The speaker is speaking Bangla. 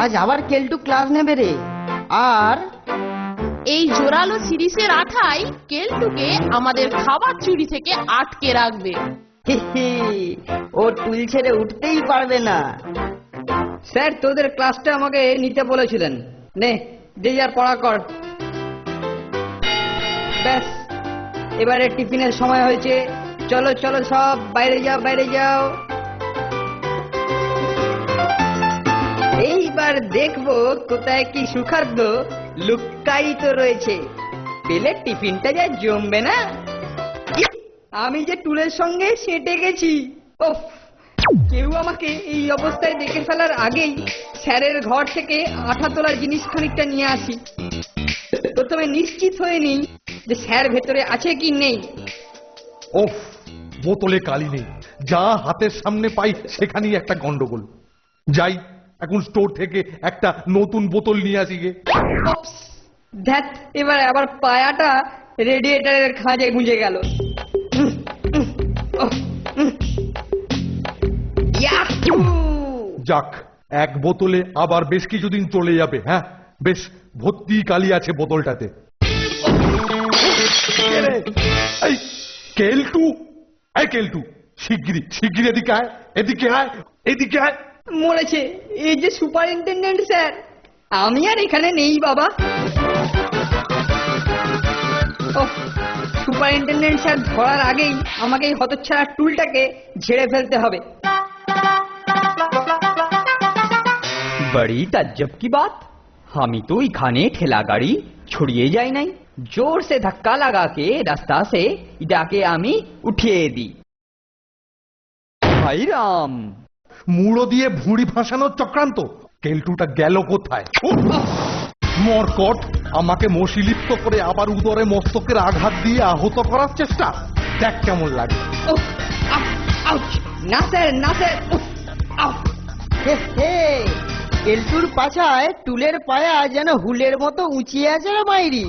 আজ আবার কেলটু ক্লাস নেবে রে। আর এই জোরালো সিরিজের আঠাই কেলটুকে আমাদের খাবার চুরি থেকে আটকে রাখবে। ও টুল ছেড়ে উঠতেই পারবে না। স্যার তোদের ক্লাসটা আমাকে নিতে বলেছিলেন, নে যে যার পড়া কর। ব্যাস এবারে টিফিনের সময় হয়েছে, চলো চলো সব বাইরে যাও বাইরে যাও। এইবার দেখবো কোথায় কি সুখাদ্য লুকায়িত রয়েছে, পেলে টিফিনটা যা জমবে না। আমি যে টুলের সঙ্গে সেটে গেছি। ওফ, কেউ আমাকে এই অবস্থায় দেখে ফেলার আগেই স্যারের ঘর থেকে আঠা তোলার জিনিস খানিকটা নিয়ে আসি। প্রথমে নিশ্চিত হয়ে নিই যে স্যার ভেতরে আছে কি নেই। ওফ, বোতলে কালি নেই, যা হাতের সামনে পাই সেখানেই একটা গন্ডগোল। যাই এখন স্টোর থেকে একটা নতুন বোতল নিয়ে আসি গে। ধ্যাত, এবার আবার পায়াটা রেডিয়েটারের খাঁজে গুঁজে গেল। যাক, এক বোতলে আবার বেশ কিছুদিন চলে যাবে। হ্যাঁ, বেশ ভর্তি কালি আছে বোতলটাতে। এই কেলটু, এই কেলটু, শিগগিরি শিগগিরি এদিকে আয়, এদিকে আয়, এদিকে আয়। মরেছে, এই যে সুপারিনটেন্ডেন্ট স্যার, আমি আর এখানে নেই বাবা। সুপারিনটেন্ডেন্ট স্যার ধরার আগেই আমাকে এই হতচ্ছাড়া টুলটাকে ঝেড়ে ফেলতে হবে। बड़ी ताज्जुब की बात, हामी तो इखाने ठेला गाड़ी छुड़िए जाए नहीं, जोर से धक्का लगा के रास्ता से इटाके आमी उठिए दी। भाई राम, মুড়ো দিয়ে ভুঁড়ি ভাসানোর চক্রান্ত। কেলটুটা গেল কোথায়? মরকট আমাকে মশিলিপ্ত করে আবার উদরে মস্তকের আঘাত দিয়ে আহত করার চেষ্টা। দেখ কেমন লাগে। না স্যার, না স্যার। কেলটুর পাছায় টুলের পায়া যেন হুলের মতো উঁচিয়ে আছে রে মাইরি।